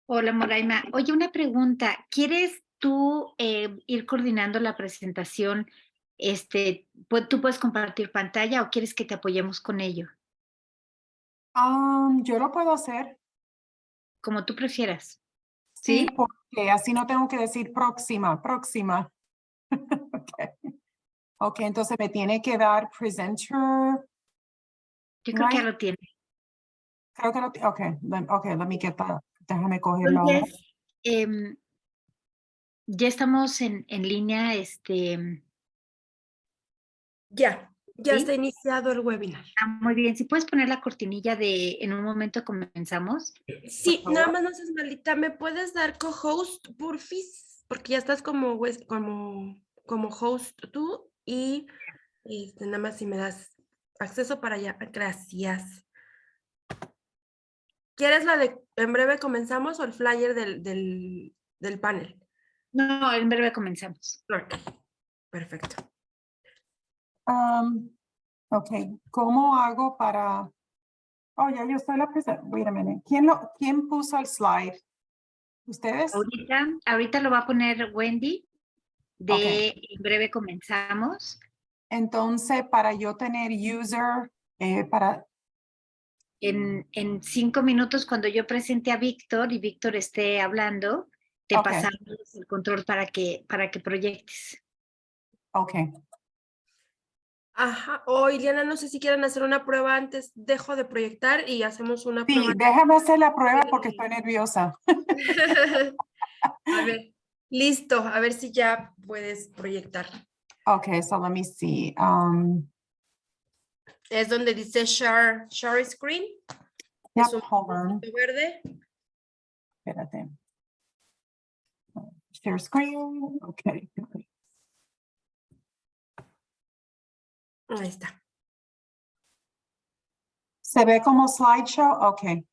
Hola, Moraima. Oye, una pregunta. ¿Quieres tú ir coordinando la presentación? ¿Tú puedes compartir pantalla o quieres que te apoyemos con ello? Yo lo puedo hacer, Como tú prefieras. sí, ¿Sí? porque así no tengo que decir próxima, próxima. Okay. Ok, entonces me tiene que dar presenter, Yo creo que ya right? lo tiene. Creo que ok, let me get that. Déjame cogerlo ahora. Entonces, em, ya estamos en línea, Ya está ¿sí? iniciado el webinar. Muy bien. Si puedes poner la cortinilla de en un momento comenzamos, por Sí, nada favor. más no seas malita. ¿Me puedes dar co-host, porfis? Porque ya estás como host tú y nada más si me das acceso para allá. Gracias. ¿Quieres la de en breve comenzamos o el flyer del panel? No, en breve comenzamos. Ok, perfecto. Ok, ¿cómo hago para? Oh, ya yo estoy la presentación. Wait a minute. ¿Quién puso el slide? ¿Ustedes? Ahorita lo va a poner Wendy. Ok. En breve comenzamos. Entonces, para yo tener user, para. En 5 minutos, cuando yo presente a Víctor y Víctor esté hablando, te Ok, pasamos el control para que proyectes. ok. Ajá. O Iliana, no sé si quieren hacer una prueba antes. Dejo de proyectar y hacemos una Sí, prueba. déjame hacer la prueba porque estoy nerviosa. A ver, listo. A ver si ya puedes proyectar. Okay, so let me see. Es donde dice share screen. Yep, Es un hold on. punto verde. Espérate. Share screen. Okay. Ahí está. ¿Se ve como slideshow? Okay.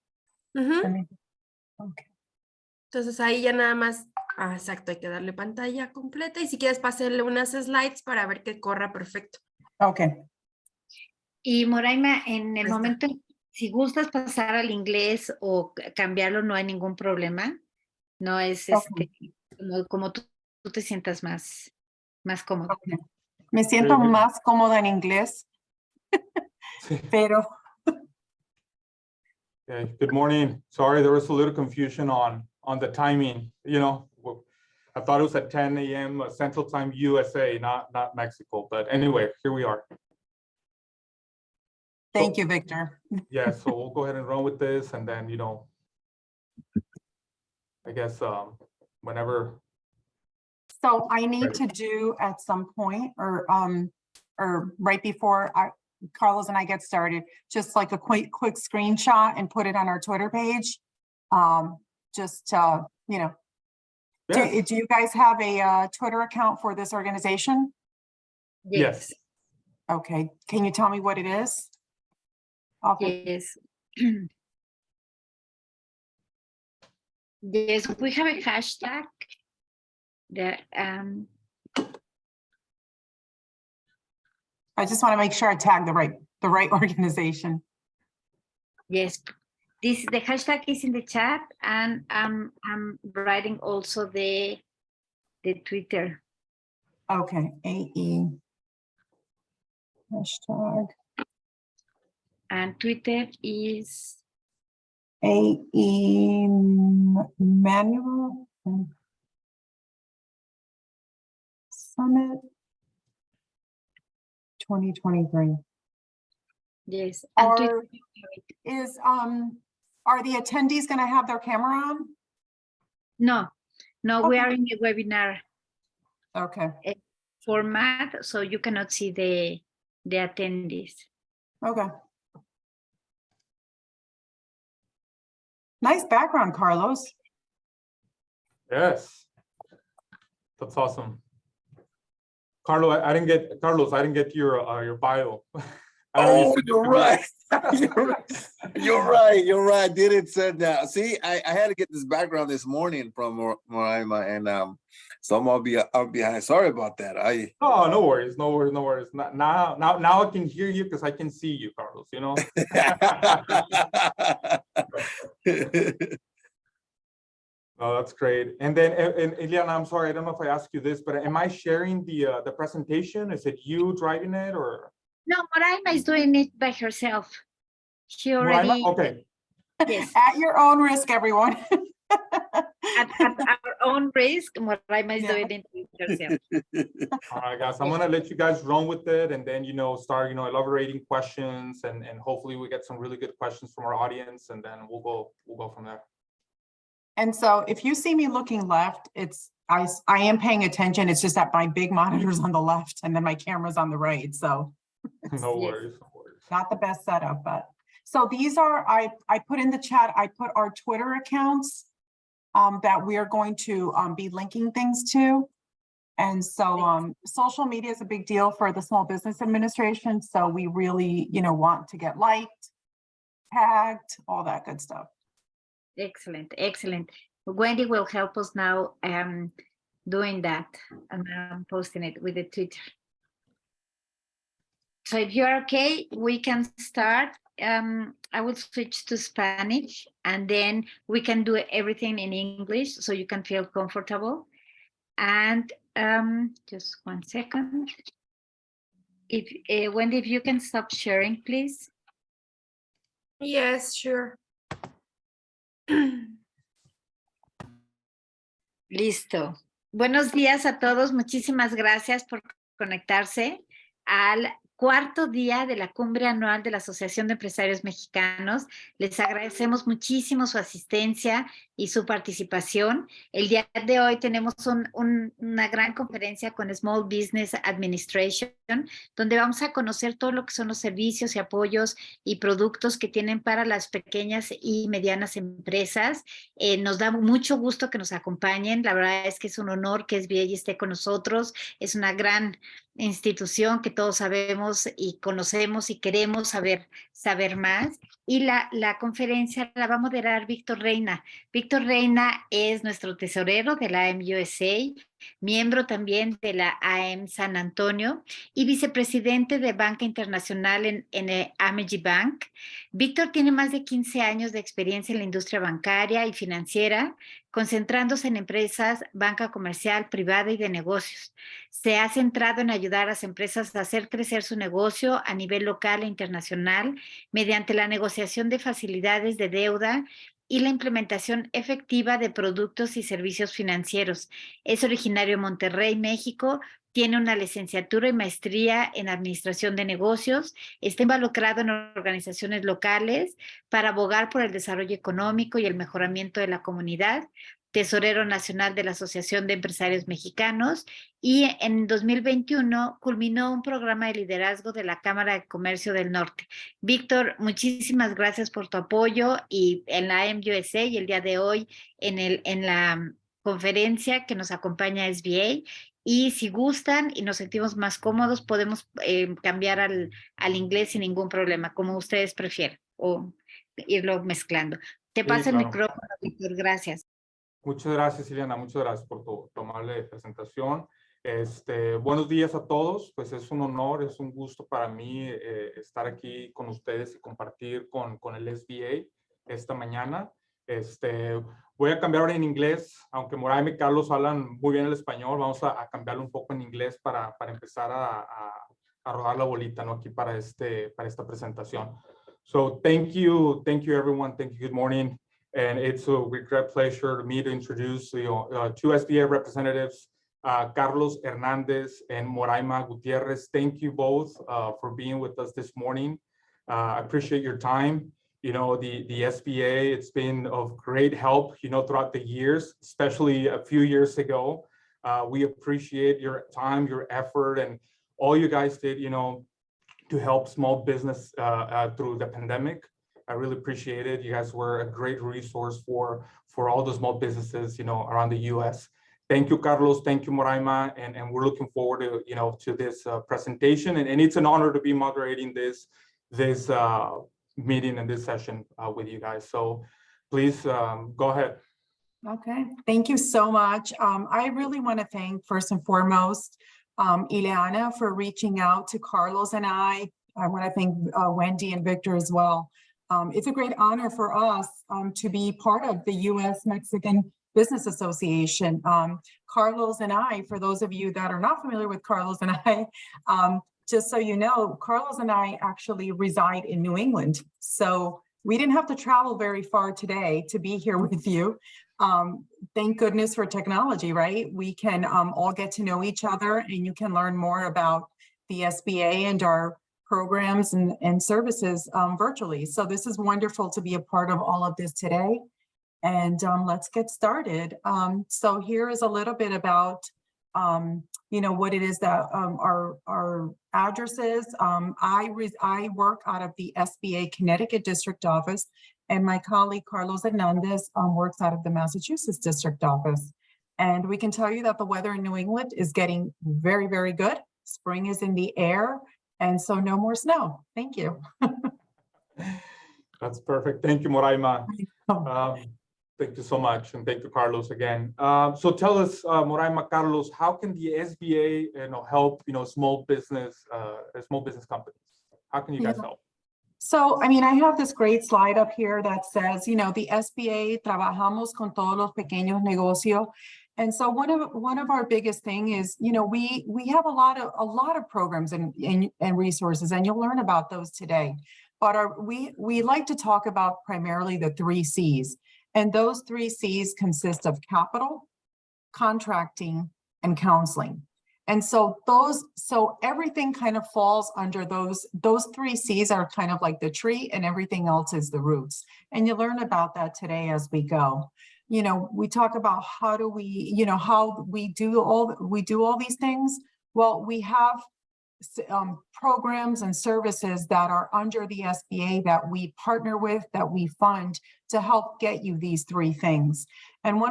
Ujú. Okay. Entonces ahí ya nada más, exacto, hay que darle pantalla completa y si quieres pasarle unas slides para ver que corra perfecto. Okay. Y Moraima, en el Ahí está. momento, si gustas pasar al inglés o cambiarlo, no hay ningún problema. No es Okay. como tú te sientas más cómodo. Okay. Me siento más cómoda en inglés, pero. Okay, good morning. Sorry, there was a little confusion on the timing. I thought it was at 10 a.m. Central Time USA, not Mexico. But anyway, here we are. Thank you, Victor. Yeah, so we'll go ahead and run with this, and then I guess whenever. So I need to do at some point, or right before Carlos and I get started, just like a quick screenshot and put it on our Twitter page. Just Yes. do you guys have a Twitter account for this organization? Yes. Okay, can you tell me what it is? Okay. Yes. Yes, we have a hashtag that I just want to make sure I tag the right organization. yes. The hashtag is in the chat, and I'm writing also the Twitter. Okay, AE hashtag And Twitter is AE Manual Summit 2023. yes. And Twitter, Are the attendees going to have their camera on? no, we Okay. are in the webinar Okay. format, so you cannot see the attendees. Okay. Nice background, Carlos. Yes. That's awesome. Carlos, I didn't get your bio. Oh, you're right. You're right. Didn't said that. See, I had to get this background this morning from Moraima, and so I'll be behind. Sorry about that. Oh, no worries. Now I can hear you because I can see you, Carlos. Oh, that's great. And then, and Ileana, I'm sorry, I don't know if I asked you this, but am I sharing the presentation? Is it you driving it or? No, Moraima is doing it by herself. She Moraima? already, Okay, yes, At your own risk, everyone. at our own risk, Moraima is Yeah. doing it herself. all right, guys, I'm gonna let you guys run with it and then, start, elaborating questions and hopefully we get some really good questions from our audience and then we'll go from there. And so if you see me looking left, I am paying attention. It's just that my big monitor's on the left and then my camera's on the right. So No Yes. worries, no worries. not the best setup, but so these are, I put in the chat, I put our Twitter accounts that we are going to be linking things to. And so social media is a big deal for the Small Business Administration. So we really, want to get liked, tagged, all that good stuff. Excellent, excellent. Wendy will help us now doing that and I'm posting it with the Twitter. So if you're okay, we can start. I will switch to Spanish and then we can do everything in English so you can feel comfortable. And just 1 second. If Wendy, if you can stop sharing, please. Yes, sure. Listo. Buenos días a todos. Muchísimas gracias por conectarse al cuarto día de la cumbre anual de la Asociación de Empresarios Mexicanos. Les agradecemos muchísimo su asistencia y su participación. El día de hoy tenemos una gran conferencia con Small Business Administration, donde vamos a conocer todo lo que son los servicios y apoyos y productos que tienen para las pequeñas y medianas empresas. Nos da mucho gusto que nos acompañen. La verdad es que es un honor que SBA esté con nosotros. Es una gran institución que todos sabemos y conocemos y queremos saber más. Y la conferencia la va a moderar Víctor Reina. Víctor Reina es nuestro tesorero de la AM USA, miembro también de la AM San Antonio y vicepresidente de Banca Internacional en Amegy Bank. Víctor tiene más de 15 años de experiencia en la industria bancaria y financiera, concentrándose en empresas, banca comercial, privada y de negocios. Se ha centrado en ayudar a las empresas a hacer crecer su negocio a nivel local e internacional mediante la negociación de facilidades de deuda y la implementación efectiva de productos y servicios financieros. Es originario de Monterrey, México, tiene una licenciatura y maestría en administración de negocios, está involucrado en organizaciones locales para abogar por el desarrollo económico y el mejoramiento de la comunidad, tesorero nacional de la Asociación de Empresarios Mexicanos y en 2021 culminó un programa de liderazgo de la Cámara de Comercio del Norte. Víctor, muchísimas gracias por tu apoyo y en la AMUSA y el día de hoy en la conferencia que nos acompaña SBA. Y si gustan y nos sentimos más cómodos, podemos cambiar al inglés sin ningún problema, como ustedes prefieran, o irlo mezclando. Te paso el micrófono, Víctor, gracias. Muchas gracias, Ileana, muchas gracias por tu amable presentación. Buenos días a todos, pues es un honor, es un gusto para mí estar aquí con ustedes y compartir con el SBA esta mañana. Voy a cambiar ahora en inglés, aunque Moraima y Carlos hablan muy bien el español, vamos a cambiarlo un poco en inglés para empezar a rodar la bolita, ¿no? Aquí para esta presentación. So thank you everyone, thank you, good morning. And it's a great pleasure to me to introduce two SBA representatives, Carlos Hernandez and Moraima Gutierrez. Thank you both for being with us this morning. I appreciate your time. The SBA, it's been of great help, throughout the years, especially a few years ago. We appreciate your time, your effort, and all you guys did, to help small business through the pandemic. I really appreciate it. You guys were a great resource for all the small businesses, around the U.S. Thank you, Carlos. Thank you, Moraima. And we're looking forward to, to this presentation. And it's an honor to be moderating this meeting and this session with you guys. So please go ahead. Okay, thank you so much. I really want to thank first and foremost, Ileana for reaching out to Carlos and I. I want to thank Wendy and Victor as well. It's a great honor for us to be part of the U.S.-Mexican Business Association. Carlos and I, for those of you that are not familiar with Carlos and I, just so you know, Carlos and I actually reside in New England. So we didn't have to travel very far today to be here with you. Thank goodness for technology, right? We can all get to know each other, and you can learn more about the SBA and our programs and services virtually. So this is wonderful to be a part of all of this today. And let's get started. So here is a little bit about what it is that our addresses. I work out of the SBA Connecticut District Office, and my colleague Carlos Hernandez works out of the Massachusetts District Office. And we can tell you that the weather in New England is getting very, very good. Spring is in the air, and so no more snow. Thank you. That's perfect. Thank you, Moraima. Thank you so much, and thank you, Carlos, again. So tell us, Moraima, Carlos, how can the SBA, help, small business companies? How can you guys help? So, I mean, I have this great slide up here that says, the SBA, trabajamos con todos los pequeños negocios. And so one of our biggest thing is, we have a lot of programs and resources, and you'll learn about those today. But we like to talk about primarily the 3 C's. And those 3 C's consist of capital, contracting, and counseling. And so everything kind of falls under those 3 C's are kind of like the tree, and everything else is the roots. And you learn about that today as we go. We talk about how do we, how we do all these things. Well, we have programs and services that are under the SBA that we partner with, that we fund to help get you these 3 things. And we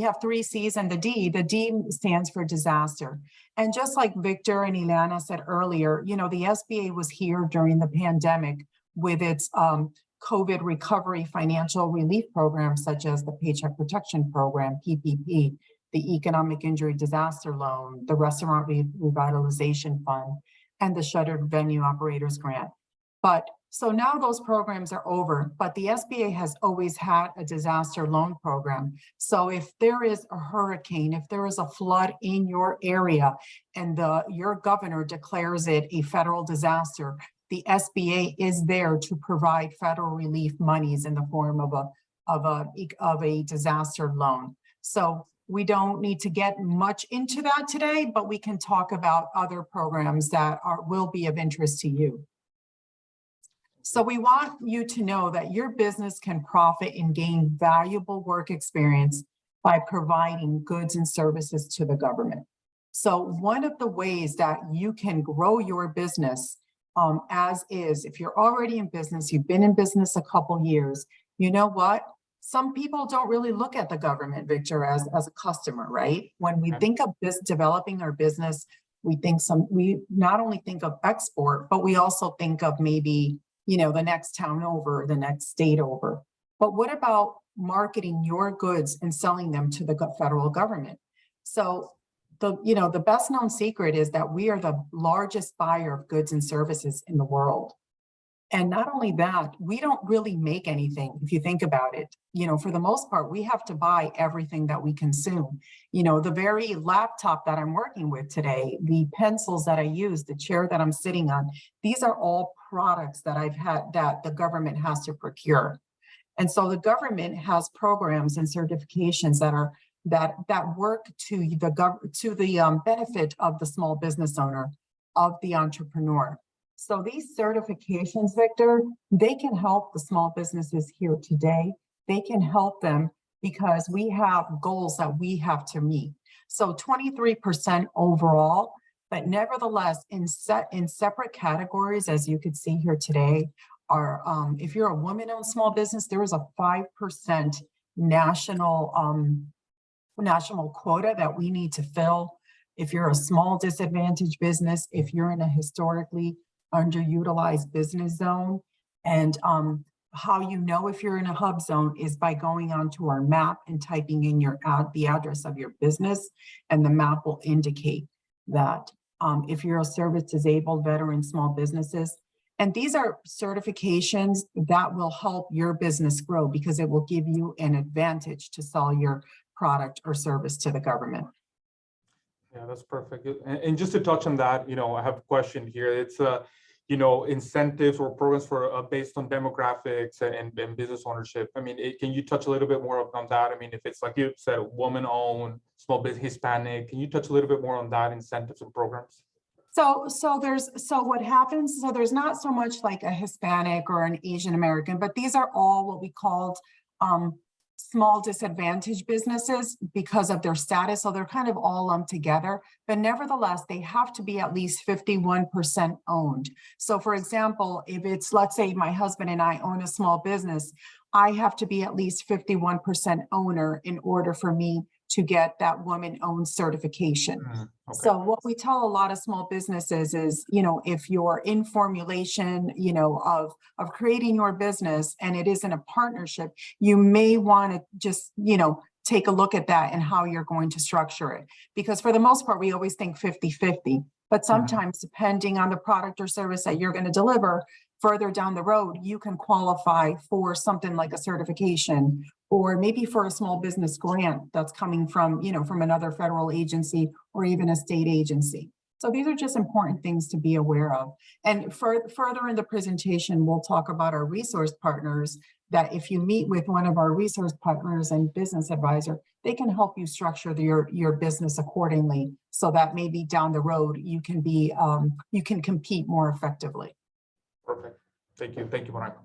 have 3 C's and the D stands for disaster. And just like Victor and Ileana said earlier, the SBA was here during the pandemic with its COVID recovery financial relief programs, such as the Paycheck Protection Program, PPP, the Economic Injury Disaster Loan, the Restaurant Revitalization Fund, and the Shuttered Venue Operators Grant. But so now those programs are over, but the SBA has always had a disaster loan program. So if there is a hurricane, if there is a flood in your area, and your governor declares it a federal disaster, the SBA is there to provide federal relief monies in the form of a disaster loan. So we don't need to get much into that today, but we can talk about other programs that will be of interest to you. So we want you to know that your business can profit and gain valuable work experience by providing goods and services to the government. So one of the ways that you can grow your business if you're already in business, you've been in business a couple years, you know what? Some people don't really look at the government, Victor, as a customer, right? When we think of developing our business, we not only think of export, but we also think of maybe, the next town over, the next state over. But what about marketing your goods and selling them to the federal government? So the best known secret is that we are the largest buyer of goods and services in the world. And not only that, we don't really make anything, if you think about it. For the most part, we have to buy everything that we consume. The very laptop that I'm working with today, the pencils that I use, the chair that I'm sitting on, these are all products that I've had that the government has to procure. And so the government has programs and certifications that work to the benefit of the small business owner, of the entrepreneur. So these certifications, Victor, they can help the small businesses here today. They can help them because we have goals that we have to meet. So 23% overall, but nevertheless, in separate categories, as you could see here today, are if you're a woman-owned small business, there is a 5% national quota that we need to fill. If you're a small disadvantaged business, if you're in a historically underutilized business zone, and how you know if you're in a hub zone is by going onto our map and typing in the address of your business, and the map will indicate that. If you're a service disabled veteran small businesses, And these are certifications that will help your business grow because it will give you an advantage to sell your product or service to the government. Yeah, that's perfect. And just to touch on that, I have a question here. It's incentives or programs for based on demographics and business ownership. I mean, can you touch a little bit more on that? I mean, if it's like you said, woman-owned, small business, Hispanic, can you touch a little bit more on that, incentives and programs? So what happens, so there's not so much like a Hispanic or an Asian American, but these are all what we called small disadvantaged businesses because of their status. So they're kind of all lumped together, but nevertheless, they have to be at least 51% owned. So for example, if it's, let's say my husband and I own a small business, I have to be at least 51% owner in order for me to get that woman-owned certification. Okay. So what we tell a lot of small businesses is, if you're in formulation, of creating your business and it isn't a partnership, you may want to just, take a look at that and how you're going to structure it. Because for the most part, we always think 50-50, but sometimes depending on the product or service that you're going to deliver, further down the road, you can qualify for something like a certification or maybe for a small business grant that's coming from, from another federal agency or even a state agency. So these are just important things to be aware of. And further in the presentation, we'll talk about our resource partners, that if you meet with one of our resource partners and business advisor, they can help you structure your business accordingly so that maybe down the road you can be you can compete more effectively. Perfect. Thank you. Thank you, Veronica.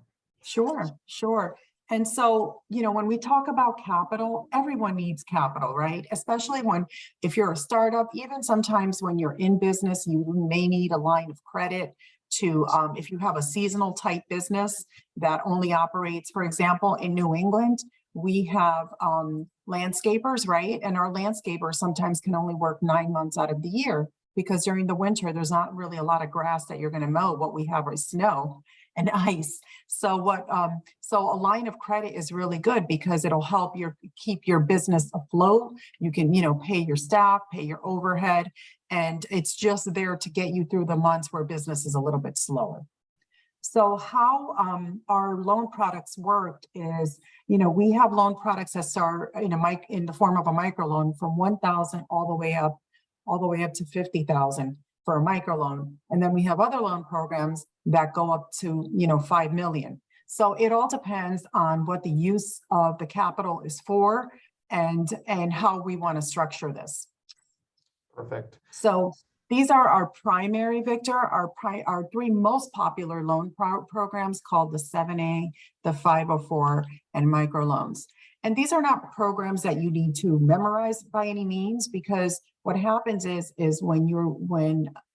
Sure. And so, when we talk about capital, everyone needs capital, right? Especially if you're a startup, even sometimes when you're in business, you may need a line of credit to, if you have a seasonal type business that only operates, for example, in New England, we have landscapers, right? And our landscapers sometimes can only work 9 months out of the year because during the winter, there's not really a lot of grass that you're going to mow. What we have is snow and ice. So so a line of credit is really good because it'll help keep your business afloat. You can, pay your staff, pay your overhead, and it's just there to get you through the months where business is a little bit slower. So how our loan products work is, we have loan products that start in the form of a microloan from $1,000 all the way up to $50,000 for a microloan. And then we have other loan programs that go up to, $5 million. So it all depends on what the use of the capital is for and how we want to structure this. Perfect. So these are our primary, Victor, our three most popular loan programs called the 7A, the 504, and microloans. And these are not programs that you need to memorize by any means, because what happens is when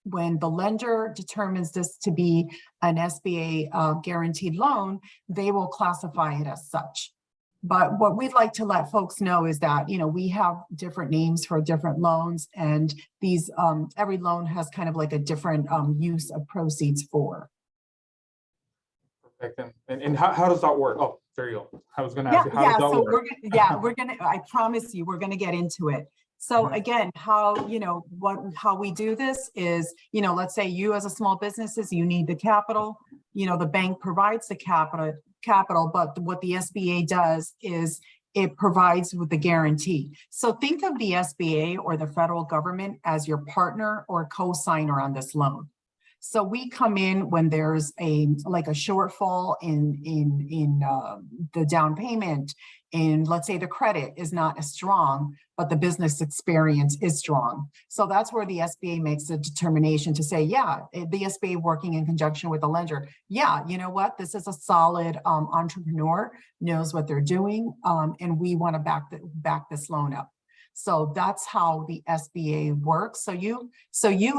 the lender determines this to be an SBA guaranteed loan, they will classify it as such. But what we'd like to let folks know is that, we have different names for different loans, and these every loan has kind of like a different use of proceeds for. Perfect. And how does that work? Oh, there you go. I was going to ask you, how does that work? I promise you, we're going to get into it. So again, how we do this is, let's say you as a small businesses, you need the capital, the bank provides the capital, but what the SBA does is it provides with the guarantee. So think of the SBA or the federal government as your partner or co-signer on this loan. So we come in when there's a shortfall in the down payment, and let's say the credit is not as strong, but the business experience is strong. So that's where the SBA makes a determination to say, yeah, the SBA working in conjunction with the lender, yeah, you know what, this is a solid entrepreneur, knows what they're doing, and we want to back this loan up. So that's how the SBA works. So you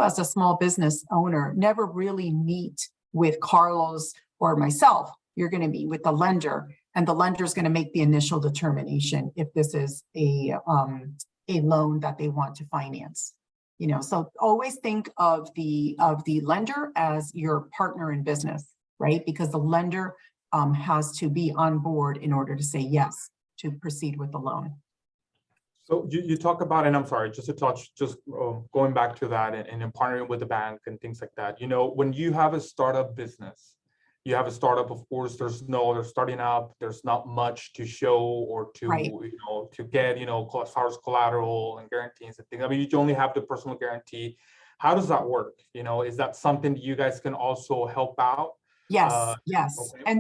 as a small business owner never really meet with Carlos or myself. You're going to meet with the lender, and the lender is going to make the initial determination if this is a loan that they want to finance. So always think of the lender as your partner in business, right? Because the lender has to be on board in order to say yes to proceed with the loan. So you talk about, and I'm sorry, just to touch, just going back to that and partnering with the bank and things like that. You know, when you have a startup business, you have a startup, of course, they're starting up, there's not much to show or to, Right. you know, to get, you know, as far as collateral and guarantees and things. I mean, you only have the personal guarantee. How does that work? You know, is that something that you guys can also help out? Yes, yes. Okay.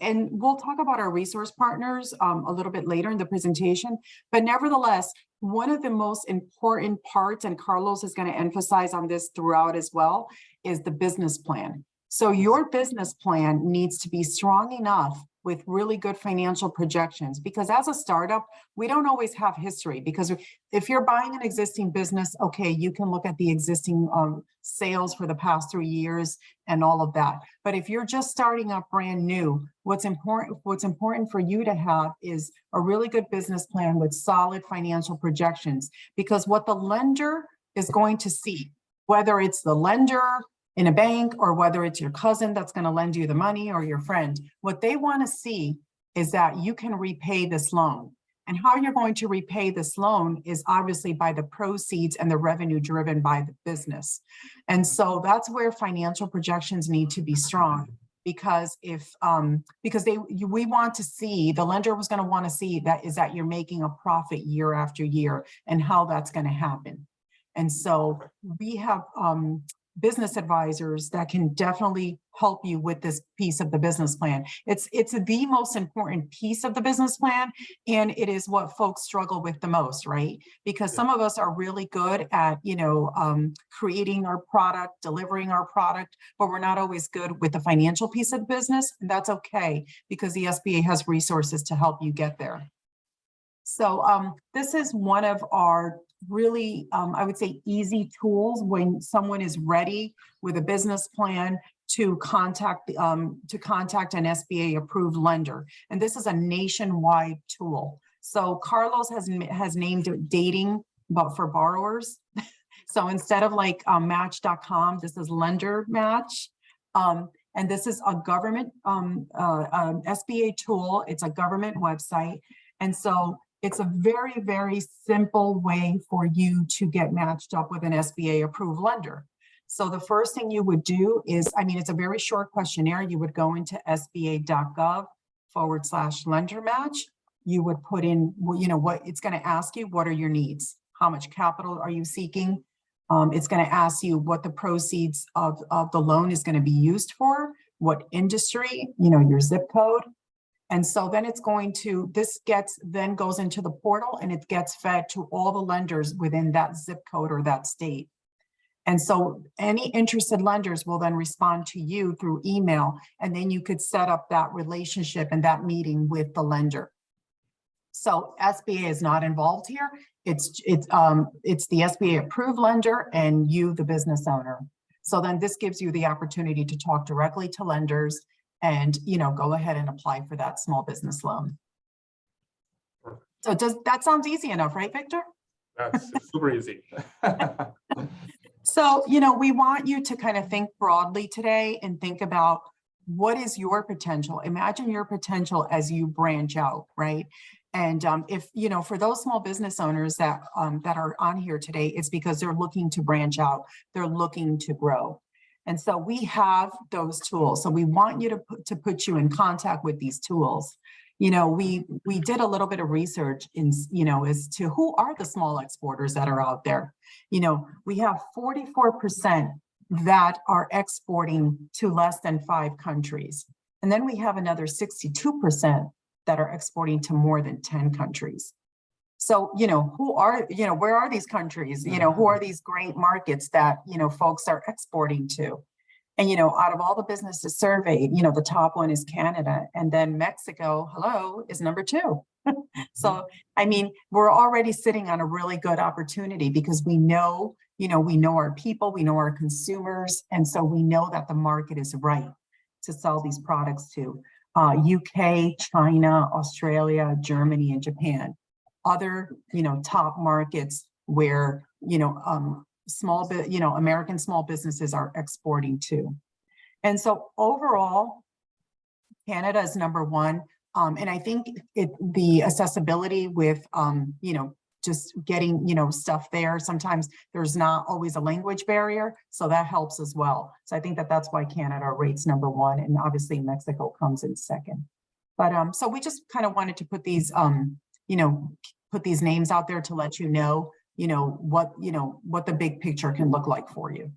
And we'll talk about our resource partners a little bit later in the presentation, but nevertheless, one of the most important parts, and Carlos is going to emphasize on this throughout as well, is the business plan. So your business plan needs to be strong enough with really good financial projections, because as a startup, we don't always have history, because if you're buying an existing business, okay, you can look at the existing sales for the past 3 years and all of that. But if you're just starting up brand new, what's important for you to have is a really good business plan with solid financial projections, because what the lender is going to see, whether it's the lender in a bank or whether it's your cousin that's going to lend you the money or your friend, what they want to see is that you can repay this loan. And how you're going to repay this loan is obviously by the proceeds and the revenue driven by the business. And so that's where financial projections need to be strong, because we want to see, the lender was going to want to see that you're making a profit year after year, and how that's going to happen. And so we have business advisors that can definitely help you with this piece of the business plan. It's the most important piece of the business plan, and it is what folks struggle with the most, right? Because some of us are really good at, creating our product, delivering our product, but we're not always good with the financial piece of the business. And that's okay, because the SBA has resources to help you get there. So this is one of our really, I would say, easy tools when someone is ready with a business plan to contact an SBA approved lender. And this is a nationwide tool. So Carlos has named it dating, but for borrowers. So instead of like match.com, this is Lender Match. And this is a government SBA tool. It's a government website. And so it's a very, very simple way for you to get matched up with an SBA approved lender. So the first thing you would do is, it's a very short questionnaire. You would go into sba.gov/lender match. You would put in, what it's going to ask you, what are your needs? How much capital are you seeking? It's going to ask you what the proceeds of the loan is going to be used for, what industry, your zip code. And so then it's going to, then goes into the portal, and it gets fed to all the lenders within that zip code or that state. And so any interested lenders will then respond to you through email, and then you could set up that relationship and that meeting with the lender. So SBA is not involved here. It's the SBA approved lender and you, the business owner. So then this gives you the opportunity to talk directly to lenders and, go ahead and apply for that small business loan. So that sounds easy enough, right, Victor? That's super easy. So, we want you to kind of think broadly today and think about what is your potential. Imagine your potential as you branch out, right? And if, for those small business owners that are on here today, it's because they're looking to branch out. They're looking to grow. And so we have those tools. So we want you to put you in contact with these tools. We did a little bit of research in, as to who are the small exporters that are out there. We have 44% that are exporting to less than 5 countries. And then we have another 62% that are exporting to more than 10 countries. So, where are these countries? Who are these great markets that, folks are exporting to? And, out of all the businesses surveyed, the top one is Canada, and then Mexico, is number 2. So, we're already sitting on a really good opportunity, because we know our people, we know our consumers. And so we know that the market is right to sell these products to. UK, China, Australia, Germany, and Japan. Other, top markets where, American small businesses are exporting to. And so overall, Canada is number 1. And I think the accessibility with, just getting, you know, stuff there. Sometimes there's not always a language barrier, so that helps as well. So I think that that's why Canada rates #1, and obviously Mexico comes in second. But so we just kind of wanted to put these, you know, put these names out there to let you know what the big picture can look like for you.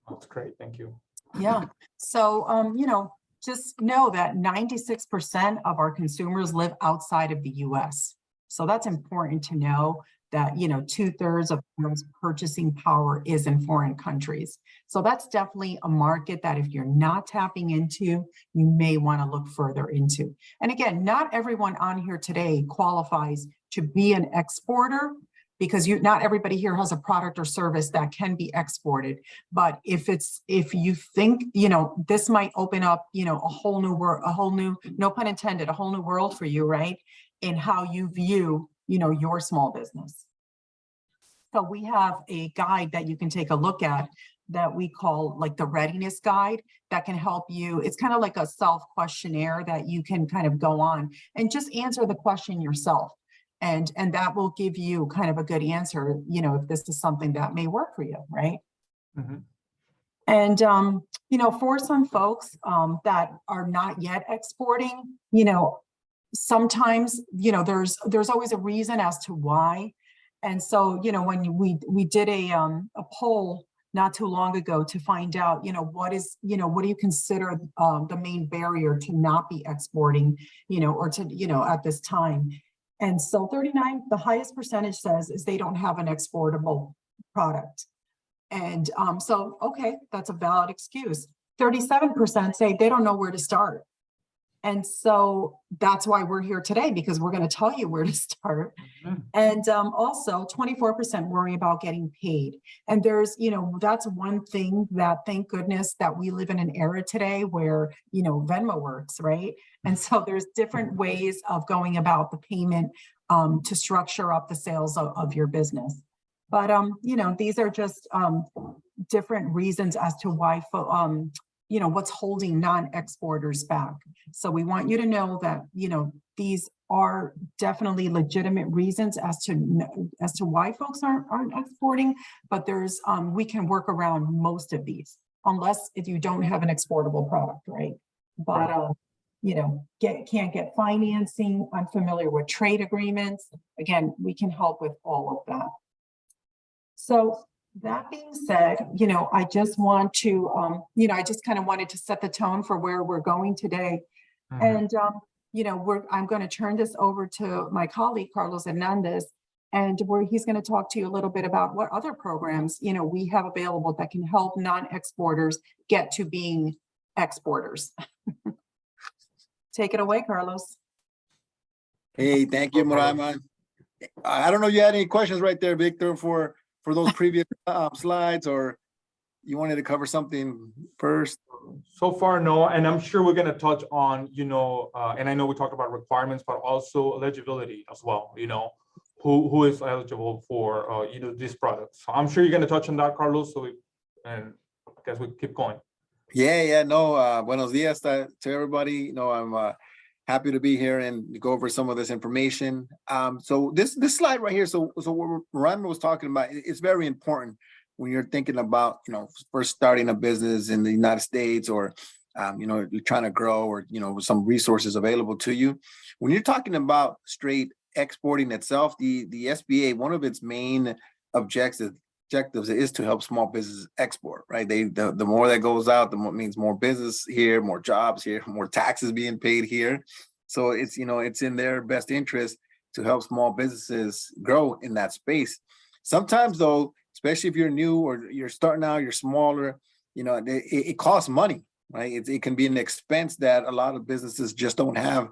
That's great. Thank you. Yeah. So, you know, just know that 96% of our consumers live outside of the US. So that's important to know that, you know, 2/3 of people's purchasing power is in foreign countries. So that's definitely a market that if you're not tapping into, you may want to look further into. And again, not everyone on here today qualifies to be an exporter, because not everybody here has a product or service that can be exported. But if you think, you know, this might open up, you know, a whole new, no pun intended, a whole new world for you, right? In how you view, you know, your small business. So we have a guide that you can take a look at that we call like the readiness guide that can help you. It's kind of like a self-questionnaire that you can kind of go on and just answer the question yourself. And that will give you kind of a good answer, you know, if this is something that may work for you, right? Mm-hmm. And, you know, for some folks that are not yet exporting, you know, sometimes, you know, there's always a reason as to why. And so, you know, when we did a poll not too long ago to find out, you know, what do you consider the main barrier to not be exporting, you know, or to, you know, at this time. And so 39, the highest percentage says is they don't have an exportable product. And so, okay, that's a valid excuse. 37% say they don't know where to start. And so that's why we're here today, because we're going to tell you where to start. Mm-hmm. And also 24% worry about getting paid. And there's, you know, that's one thing that, thank goodness that we live in an era today where, you know, Venmo works, right? And so there's different ways of going about the payment to structure up the sales of your business. But, you know, these are just different reasons as to why, you know, what's holding non-exporters back. So we want you to know that, you know, these are definitely legitimate reasons as to why folks aren't exporting, but there's, we can work around most of these, unless if you don't have an exportable product, right? But, you know, can't get financing, unfamiliar with trade agreements. Again, we can help with all of that. So that being said, you know, I just want to, you know, I just kind of wanted to set the tone for where we're going today. Mm-hmm. And, you know, I'm going to turn this over to my colleague, Carlos Hernandez, and he's going to talk to you a little bit about what other programs, you know, we have available that can help non-exporters get to being exporters. Take it away, Carlos. Hey, thank you, Moraima. I don't know if you had any questions right there, Victor, for those previous slides, or you wanted to cover something first? So far, no, and I'm sure we're going to touch on, you know, and I know we talked about requirements, but also eligibility as well, you know, who is eligible for, you know, these products. So I'm sure you're going to touch on that, Carlos, and I guess we keep going. Yeah, no, buenos dias to everybody. You know, I'm happy to be here and go over some of this information. So this slide right here, so what Moraima was talking about, it's very important when you're thinking about, you know, first starting a business in the United States, or, you know, you're trying to grow, or, you know, with some resources available to you. When you're talking about straight exporting itself, the SBA, one of its main objectives is to help small businesses export, right? The more that goes out, the more means more business here, more jobs here, more taxes being paid here. So it's, you know, it's in their best interest to help small businesses grow in that space. Sometimes though, especially if you're new or you're starting out, you're smaller, you know, it costs money, right? It can be an expense that a lot of businesses just don't have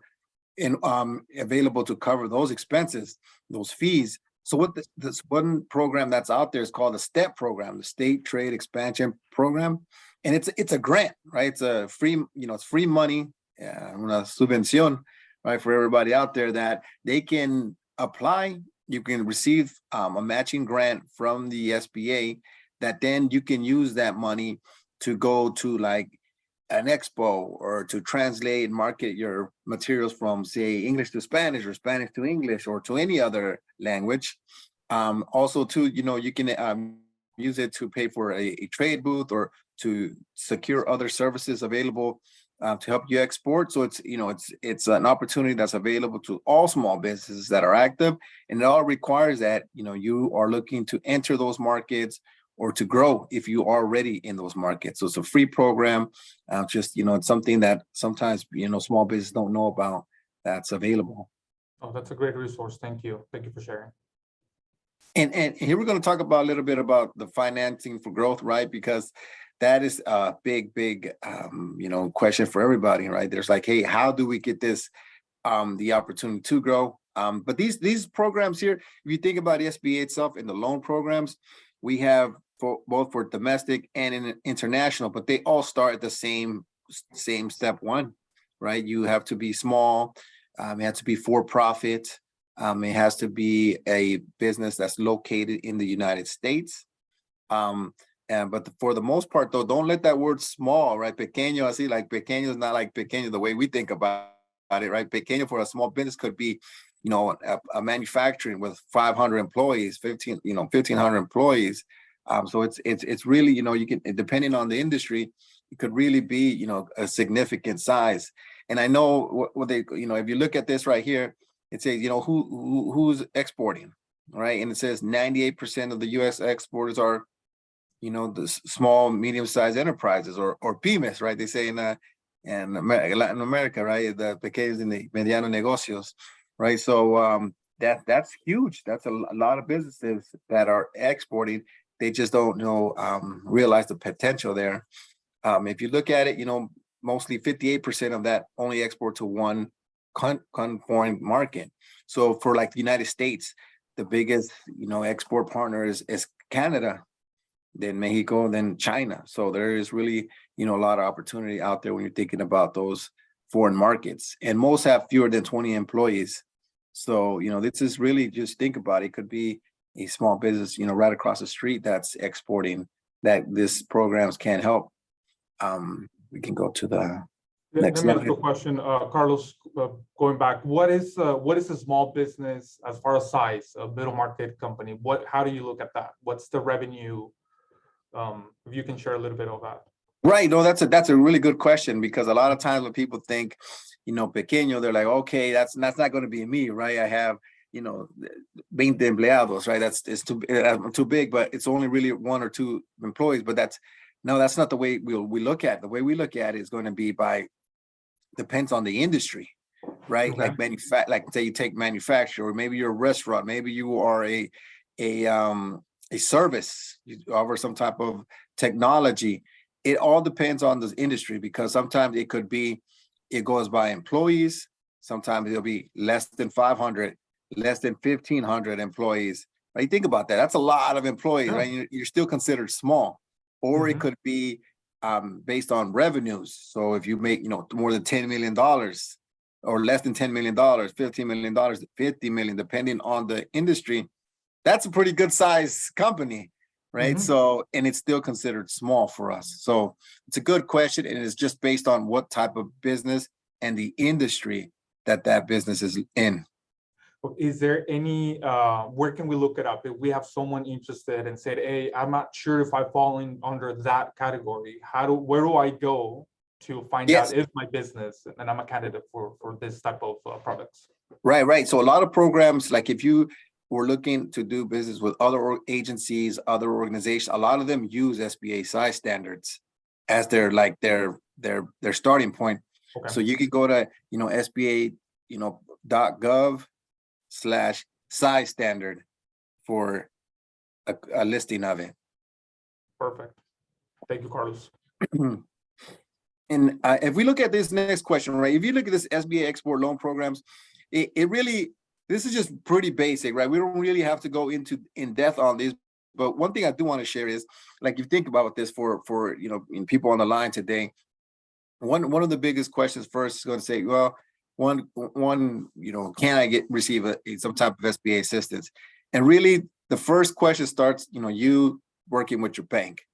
available to cover those expenses, those fees. So what this one program that's out there is called the STEP program, the State Trade Expansion Program. And it's a grant, right? It's a free, you know, it's free money, una subvención, right? For everybody out there that they can apply. You can receive a matching grant from the SBA that then you can use that money to go to like an expo, or to translate and market your materials from, say, English to Spanish, or Spanish to English, or to any other language. Also too, you can use it to pay for a trade booth or to secure other services available to help you export. So it's an opportunity that's available to all small businesses that are active, and it all requires that you are looking to enter those markets or to grow if you are already in those markets. So it's a free program. It's something that sometimes small businesses don't know about that's available. Oh, that's a great resource. Thank you. Thank you for sharing. And here we're going to talk about a little bit about the financing for growth, right? Because that is a big question for everybody, right? There's like, hey, how do we get this, the opportunity to grow? But these programs here, if you think about the SBA itself and the loan programs, we have both for domestic and international, but they all start at the same step one, right? You have to be small, it has to be for profit. It has to be a business that's located in the United States. But for the most part, though, don't let that word small, right? Pequeño, I see like pequeño is not like pequeño the way we think about it, right? Pequeño for a small business could be, a manufacturing with 500 employees, 1,500 employees. So it's really, you can, depending on the industry, it could really be, a significant size. And I know what they, if you look at this right here, it says, who's exporting, right? And it says 98% of the U.S. exporters are, the small, medium-sized enterprises or pymes, right? They say in Latin America, right? The pequeños y medianos negocios, right? So that's huge. That's a lot of businesses that are exporting. They just don't realize the potential there. If you look at it, mostly 58% of that only export to one foreign market. So for like the United States, the biggest export partner is Canada, then Mexico, then China. So there is really a lot of opportunity out there when you're thinking about those foreign markets, and most have fewer than 20 employees. So this is really, just think about it, could be a small business right across the street that's exporting, that this programs can help. We can go to the next Let me ask slide. you a question, Carlos. Going back, what is a small business as far as size, a middle market company? How do you look at that? What's the revenue? If you can share a little bit of that. Right. No, that's a really good question, because a lot of times when people think, pequeño, they're like, okay, that's not going to be me, right? I have 20 empleados, right? It's too big, but it's only really 1 or 2 employees. But that's not the way we look at it. The way we look at it is going to be depends on the industry, right? Okay. Like say you take manufacturer, or maybe you're a restaurant, maybe you are a service, you offer some type of technology. It all depends on the industry, because sometimes it goes by employees. Sometimes it'll be less than 500, less than 1,500 employees. Right? Think about that. That's a lot of employees, Yeah. right? You're still considered small. Or it could be based on revenues. So if you make, more than $10 million or less than $10 million, $15 million, $50 million, depending on the industry, that's a pretty good size company, right? So, and it's still considered small for us. So it's a good question, and it's just based on what type of business and the industry that business is in. Is there any, where can we look it up? If we have someone interested and said, hey, I'm not sure if I fall under that category, where do I go to find out if my business and I'm a candidate for this type of products? Right. So a lot of programs, like if you were looking to do business with other agencies, other organizations, a lot of them use SBA size standards as their starting point. Okay. So you could go to, SBA, .gov/size standard for a listing of it. Perfect. Thank you, Carlos. And if we look at this next question, right? If you look at this SBA export loan programs, it really, this is just pretty basic, right? We don't really have to go in depth on this. But one thing I do want to share is, like, you think about this for people on the line today. One of the biggest questions first is going to say, well, one, can I receive some type of SBA assistance? And really, the first question starts, you working with your bank,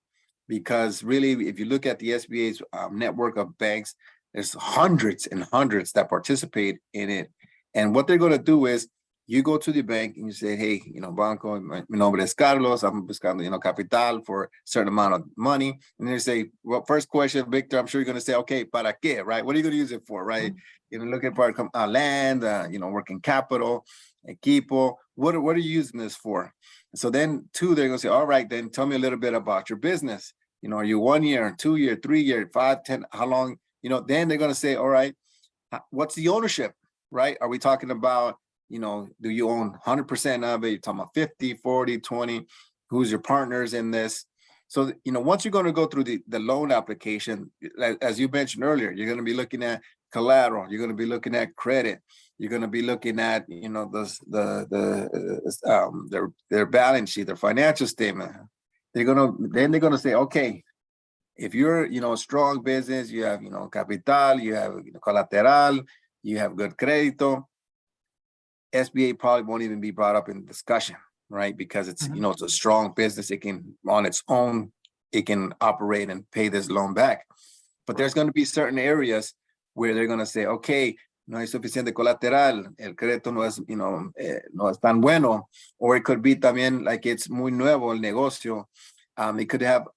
because really, if you look at the SBA's network of banks, there's hundreds and hundreds that participate in it. And what they're going to do is You go to the bank and you say, hey, banco, mi nombre es Carlos, I'm buscando, capital for a certain amount of money. And they say, well, first question, Victor, I'm sure you're going to say, okay, ¿para qué, right? What are you going to use it for, right? Looking for land, working capital, equipo. What are you using this for? So then two, they're going to say, all right, then tell me a little bit about your business. Are you 1 year, 2 year, 3 year, 5, 10, how long? Then they're going to say, all right, what's the ownership, right? Are we talking about, do you own 100% of it? You're talking about 50, 40, 20, who's your partners in this? So, once you're going to go through the loan application, as you mentioned earlier, you're going to be looking at collateral, you're going to be looking at credit, you're going to be looking at, their balance sheet, their financial statement. They're going to say, okay, if you're, a strong business, you have, capital, you have collateral, you have good credito, SBA probably won't even be brought up in discussion, right? Because it's, it's a strong business. It can, on its own, it can operate and pay this loan back. But there's going to be certain areas where they're going to say, okay, no hay suficiente colateral, el crédito no es, no es tan bueno, or it could be también like it's muy nuevo el negocio. It could have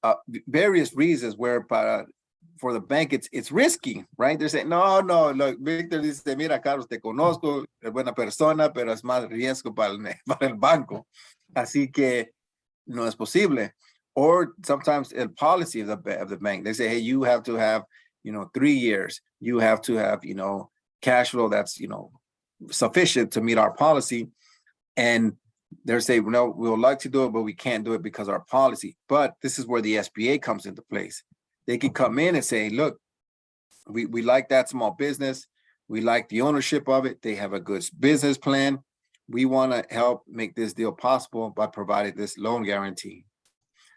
various reasons where for the bank, it's risky, right? They're saying, no, look, Victor dice, mira, Carlos, te conozco, es buena persona, pero es más riesgo para el banco. Así que no es posible. Or sometimes the policy of the bank, they say, hey, you have to have, 3 years. You have to have, cash flow that's, sufficient to meet our policy. And they're saying, no, we would like to do it, but we can't do it because of our policy. But this is where the SBA comes into place. They can come in and say, look, we like that small business. We like the ownership of it. They have a good business plan. We want to help make this deal possible by providing this loan guarantee.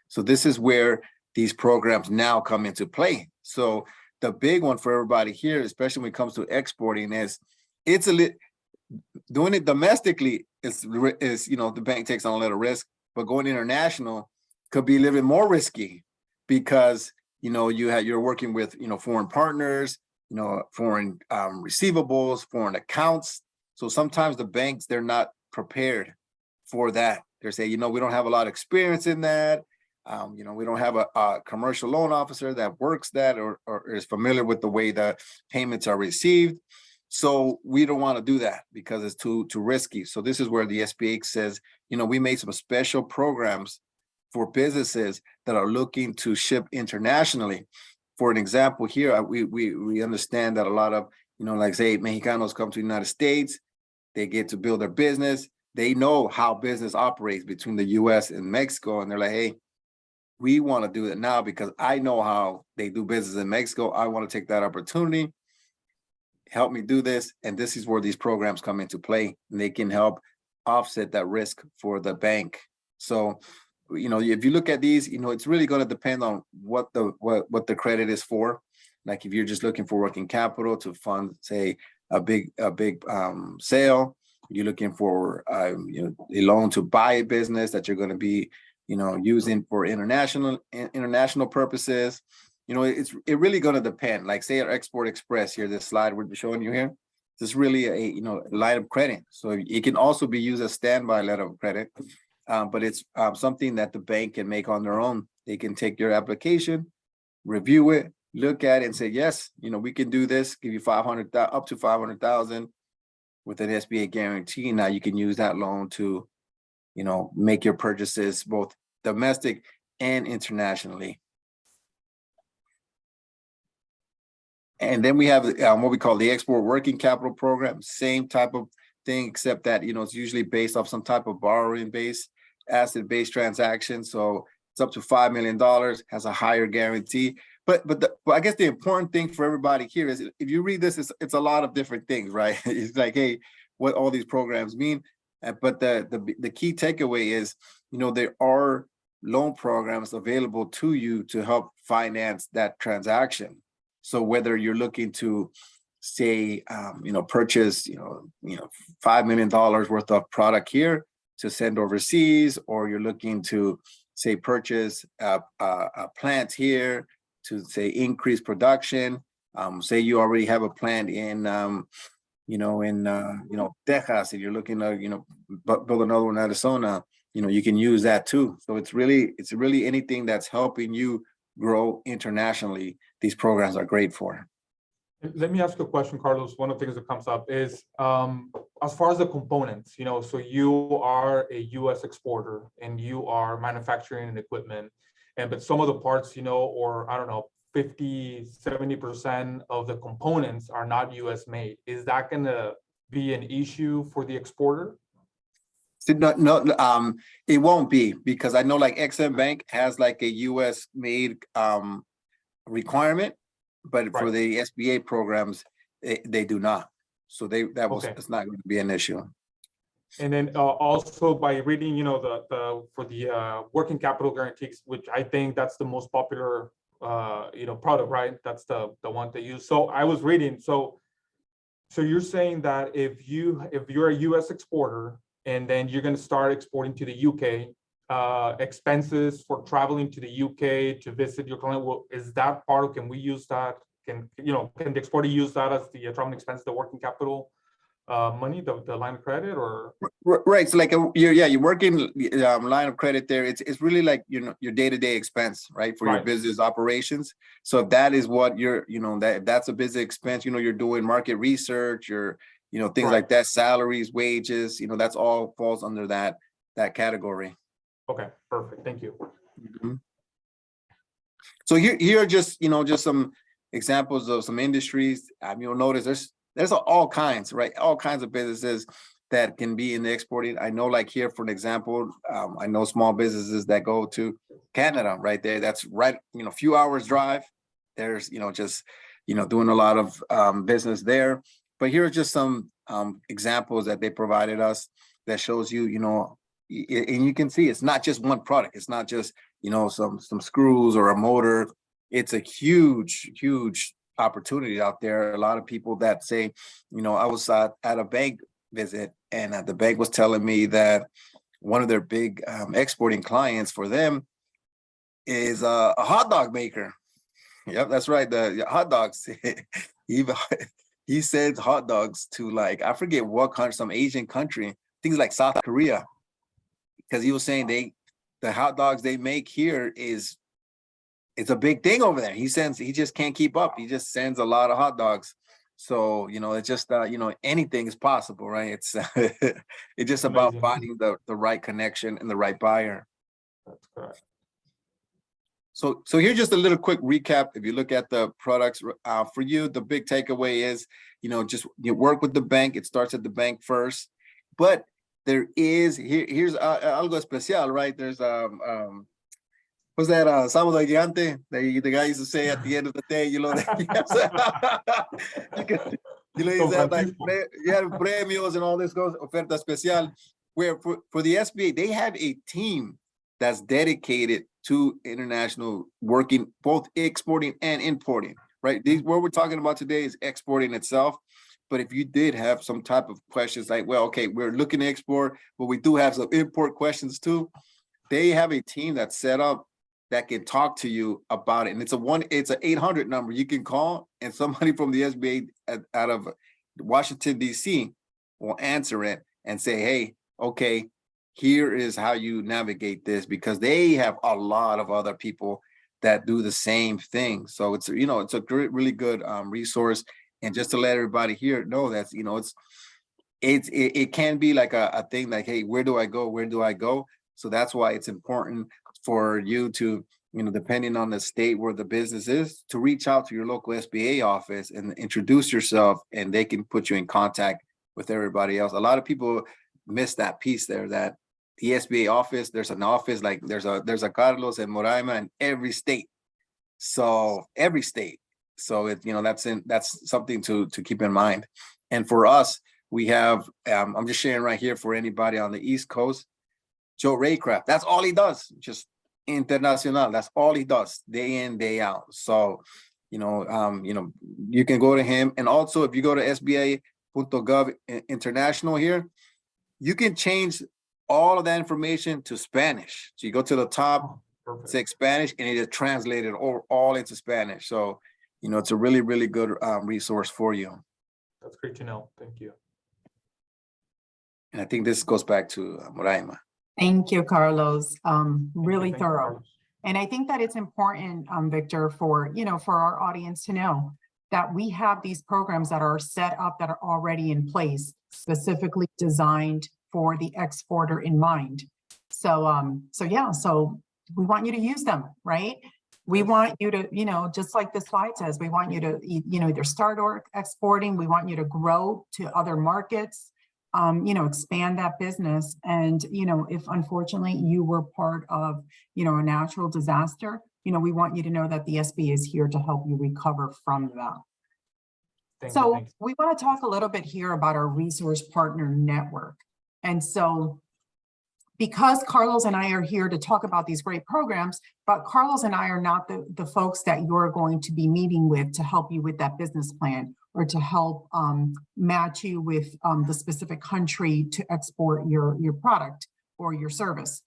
So this is where these programs now come into play. So the big one for everybody here, especially when it comes to exporting, is doing it domestically is the bank takes on a little risk, but going international could be a little bit more risky because you're working with foreign partners, foreign receivables, foreign accounts. So sometimes the banks, they're not prepared for that. They're saying, we don't have a lot of experience in that. We don't have a commercial loan officer that works that or is familiar with the way the payments are received. So we don't want to do that because it's too risky. So this is where the SBA says, we made some special programs for businesses that are looking to ship internationally. For an example here, we understand that a lot of, like say Mexicanos come to the United States, they get to build their business. They know how business operates between the US and Mexico. And they're like, hey, we want to do it now because I know how they do business in Mexico. I want to take that opportunity. Help me do this. And this is where these programs come into play. And they can help offset that risk for the bank. So, if you look at these, it's really going to depend on what the credit is for. Like if you're just looking for working capital to fund, say, a big sale, you're looking for a loan to buy a business that you're going to be, using for international purposes. It's really going to depend. Like say our Export Express here, this slide we're showing you here, this is really a line of credit. So it can also be used as standby letter of credit. But it's something that the bank can make on their own. They can take your application, review it, look at it and say, yes, we can do this, give you up to 500,000 with an SBA guarantee. Now you can use that loan to, make your purchases both domestic and internationally. And then we have what we call the Export Working Capital Program, same type of thing, except that, it's usually based off some type of borrowing base, asset-based transaction. So it's up to $5 million, has a higher guarantee. But I guess the important thing for everybody here is if you read this, it's a lot of different things, right? It's like, hey, what all these programs mean. But the key takeaway is, there are loan programs available to you to help finance that transaction. So whether you're looking to say, purchase, $5 million worth of product here to send overseas, or you're looking to say purchase a plant here to say increase production. Say you already have a plant in, in, Texas, if you're looking to, build another one in Arizona, you can use that too. So it's really anything that's helping you grow internationally. These programs are great for. Let me ask you a question, Carlos. One of the things that comes up is, as far as the components, so you are a U.S. exporter and you are manufacturing equipment, but some of the parts, or I don't know, 50–70% of the components are not U.S. made. Is that going to be an issue for the exporter? No, it won't be, because I know like XM Bank has like a U.S. made requirement, but for the SBA programs, they do not. So it's not going to be an issue. And then also by reading, for the working capital guarantees, which I think that's the most popular, product, right? That's the one they use. So I was reading. So you're saying that if you're a U.S. exporter and then you're going to start exporting to the U.K., expenses for traveling to the U.K. to visit your client, is that part of? Can we use that? Can the exporter use that as the traveling expense, the working capital money, the line of credit, or? Right. So like your working line of credit there, it's really like your day-to-day expense, right, for your business operations. So if that is what you're, if that's a business expense, you're doing market research, or things like that, salaries, wages, that's all falls under that category. Okay, perfect. Thank you. Mm-hmm. So here are just some examples of some industries. You'll notice there's all kinds, right? All kinds of businesses that can be in the exporting. I know, like here, for an example, I know small businesses that go to Canada right there. That's right, a few hours drive. There's, just, doing a lot of business there. But here are just some examples that they provided us that shows you, and you can see it's not just one product. It's not just, some screws or a motor. It's a huge, huge opportunity out there. A lot of people that say, I was at a bank visit, and the bank was telling me that one of their big exporting clients for them is a hot dog maker. Yep, that's right. The hot dogs. He sends hot dogs to, like, I forget what country, some Asian country, things like South Korea, because he was saying the hot dogs they make here it's a big thing over there. He just can't keep up. He just sends a lot of hot dogs. So, it's just, anything is possible, right? It's it's just about finding the right connection and the right buyer. That's correct. So here's just a little quick recap. If you look at the products for you, the big takeaway is, just you work with the bank. It starts at the bank first, but there is here's algo especial, right? There's what's that? Sábado gigante. The guy used to say at the end of the day, you have premios and all this goes oferta especial. Where for the SBA, they have a team that's dedicated to international working, both exporting and importing, right? What we're talking about today is exporting itself. But if you did have some type of questions like, well, okay, we're looking to export, but we do have some import questions too, they have a team that's set up that can talk to you about it. And it's an 800 number you can call, and somebody from the SBA out of Washington, D.C. will answer it and say, hey, okay, here is how you navigate this, because they have a lot of other people that do the same thing. So it's, it's a great, really good resource. And just to let everybody here know that, it can be like a thing like, hey, where do I go? Where do I go? So that's why it's important for you to, depending on the state where the business is, to reach out to your local SBA office and introduce yourself, and they can put you in contact with everybody else. A lot of people miss that piece there, that the SBA office, there's an office, like there's a Carlos and Moraima in every state. So every state. So that's something to keep in mind. And for us, we have, I'm just sharing right here for anybody on the East Coast, Joe Raycraft. That's all he does, just international. That's all he does, day in, day out. So, you can go to him. And also, if you go to SBA.gov international here, you can change all of that information to Spanish. So you go to the top, say Spanish, and it is translated all into Spanish. So, it's a really, really good resource for you. That's great to know. Thank you. And I think this goes back to Moraima. Thank you, Carlos. Really Thank you, thorough. Carlos. And I think that it's important, Victor, for, for our audience to know that we have these programs that are set up that are already in place, specifically designed for the exporter in mind. So, so we want you to use them, right? We want you to, just like the slide says, we want you to, either start or exporting. We want you to grow to other markets, expand that business. And, if unfortunately you were part of, a natural disaster, we want you to know that the SBA is here to help you recover from that. Thank So you. we want to talk a little bit here about our resource partner network. And so because Carlos and I are here to talk about these great programs, but Carlos and I are not the folks that you're going to be meeting with to help you with that business plan or to help match you with the specific country to export your product or your service.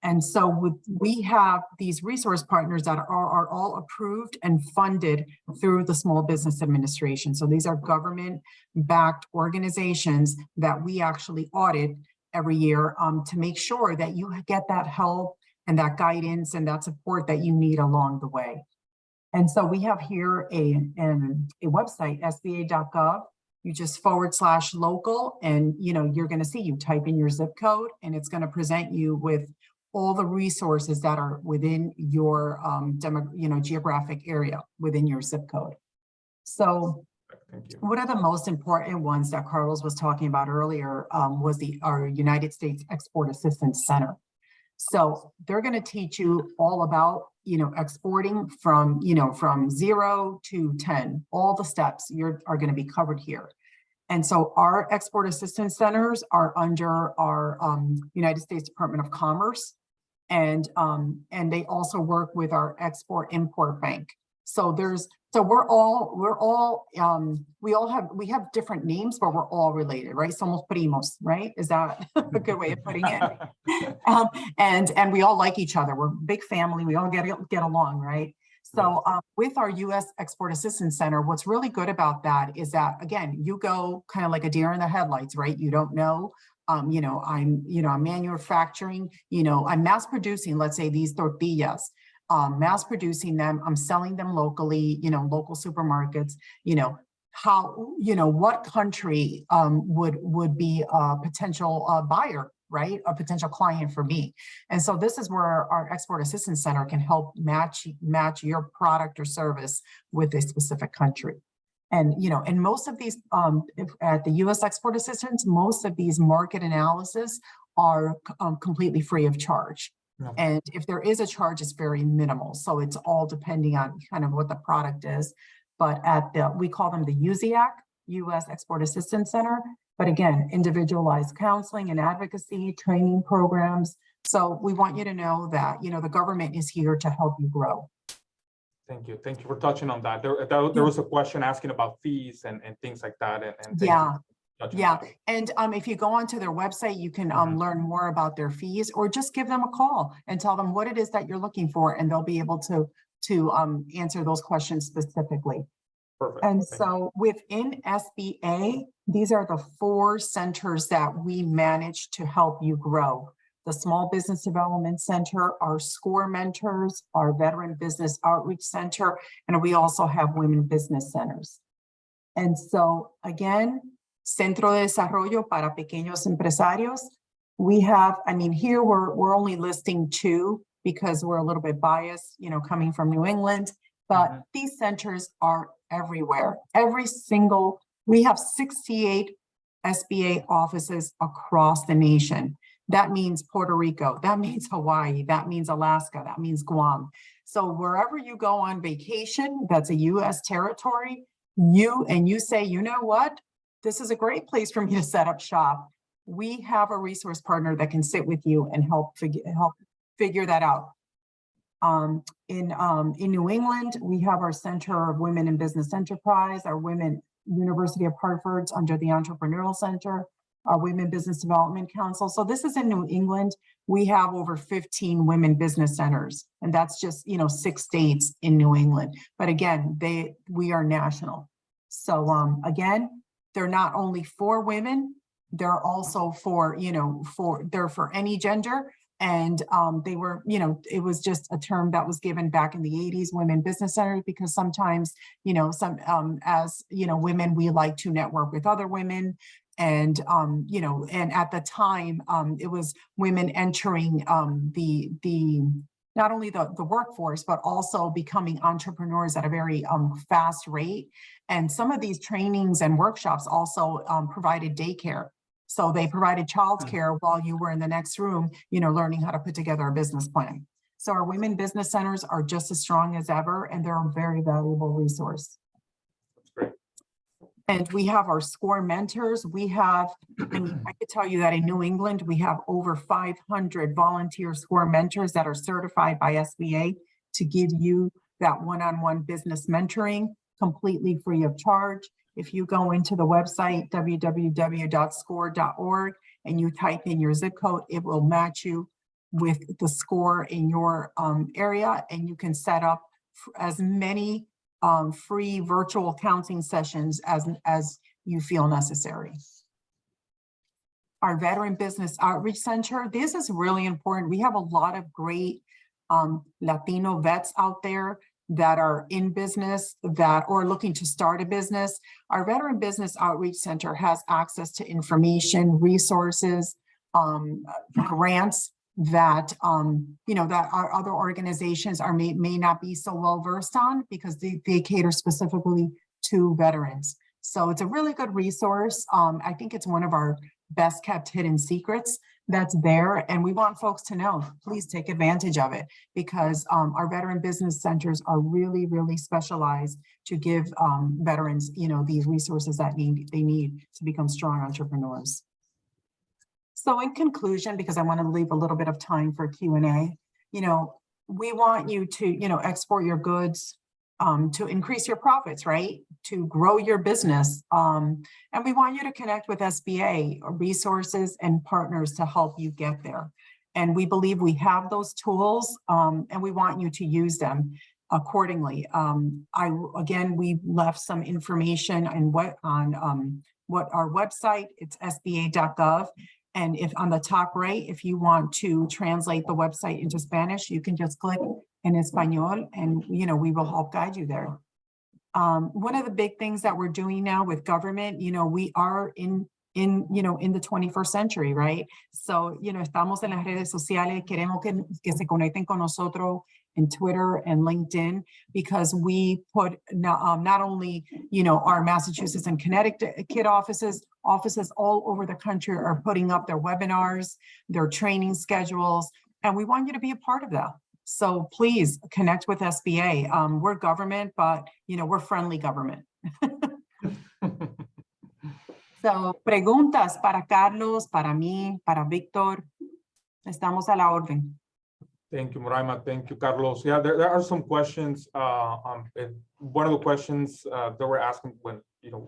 And so we have these resource partners that are all approved and funded through the Small Business Administration. So these are government-backed organizations that we actually audit every year to make sure that you get that help and that guidance and that support that you need along the way. And so we have here a website, sba.gov. You just /local, and you're going to see, you type in your zip code and it's going to present you with all the resources that are within your geographic area within your zip code. So what are the most important ones that Carlos was talking about earlier was our United States Export Assistance Center. So they're going to teach you all about, exporting from 0 to 10, all the steps are going to be covered here. And so our export assistance centers are under our United States Department of Commerce, and they also work with our Export-Import Bank. So we have different names, but we're all related, right? Somos primos, right? Is that a good way of putting it? And we all like each other. We're a big family. We all get along, right? So with our U.S. Export Assistance Center, what's really good about that is that, again, you go kind of like a deer in the headlights, right? You don't know. I'm manufacturing, I'm mass producing, let's say, these tortillas, mass producing them, I'm selling them locally, local supermarkets, what country would be a potential buyer, right? A potential client for me. And so this is where our Export Assistance Center can help match your product or service with a specific country. And, and most of these, at the U.S. Export Assistance, most of these market analysis are completely free of charge. No. And if there is a charge, it's very minimal. So it's all depending on kind of what the product is. But we call them the USEAC, U.S. Export Assistance Center. But again, individualized counseling and advocacy, training programs. So we want you to know that, the government is here to help you grow. Thank you. Thank you for touching on that. There was a question asking about fees and things like that. And yeah. And if you go onto their website, you can learn more about their fees, or just give them a call and tell them what it is that you're looking for, and they'll be able to answer those questions specifically. Perfect. And so within SBA, these are the 4 centers that we manage to help you grow. The Small Business Development Center, our SCORE mentors, our Veteran Business Outreach Center, and we also have Women Business Centers. And so again, Centro de Desarrollo para Pequeños Empresarios, we have, here we're only listing 2 because we're a little bit biased, coming from New England, but these centers are everywhere. We have 68 SBA offices across the nation. That means Puerto Rico, that means Hawaii, that means Alaska, that means Guam. So wherever you go on vacation, that's a U.S. territory, you say, you know what, this is a great place for me to set up shop. We have a resource partner that can sit with you and help figure that out. In New England, we have our Center of Women in Business Enterprise, our University of Hartford's under the Entrepreneurial Center, our Women Business Development Council. So this is in New England. We have over 15 women business centers, and that's just, 6 states in New England. But again, we are national. So again, they're not only for women, they're also for, they're for any gender. And they were, it was just a term that was given back in the 80s, women business centers, because sometimes, as, women, we like to network with other women. And, and at the time, it was women entering not only the workforce, but also becoming entrepreneurs at a very fast rate. And some of these trainings and workshops also provided daycare. So they provided childcare while you were in the next room, learning how to put together a business plan. So our women business centers are just as strong as ever, and they're a very valuable resource. That's great. And we have our SCORE mentors. We have, and I could tell you that in New England, we have over 500 volunteer SCORE mentors that are certified by SBA to give you that one-on-one business mentoring completely free of charge. If you go into the website, www.score.org, and you type in your zip code, it will match you with the SCORE in your area, and you can set up as many free virtual counseling sessions as you feel necessary. Our Veteran Business Outreach Center, this is really important. We have a lot of great Latino vets out there that are in business or looking to start a business. Our Veteran Business Outreach Center has access to information, resources, grants that that our other organizations may not be so well versed on, because they cater specifically to veterans. So it's a really good resource. I think it's one of our best kept hidden secrets that's there, and we want folks to know, please take advantage of it, because our veteran business centers are really, really specialized to give veterans, these resources that they need to become strong entrepreneurs. So in conclusion, because I want to leave a little bit of time for Q&A, we want you to, export your goods, to increase your profits, right? To grow your business. And we want you to connect with SBA resources and partners to help you get there. And we believe we have those tools, and we want you to use them accordingly. Again, we left some information on what our website, it's sba.gov. And if on the top right, if you want to translate the website into Spanish, you can just click in Espanol, and we will help guide you there. One of the big things that we're doing now with government, we are in the 21st century, right? So, estamos en las redes sociales, queremos que se conecten con nosotros in Twitter and LinkedIn, because we put not only, our Massachusetts and Connecticut offices all over the country are putting up their webinars, their training schedules, and we want you to be a part of that. So please connect with SBA. We're government, but we're friendly government. So, preguntas para Carlos, para mí, para Víctor. Estamos a la orden. Thank you, Moraima. Thank you, Carlos. Yeah, there are some questions. One of the questions that we're asking when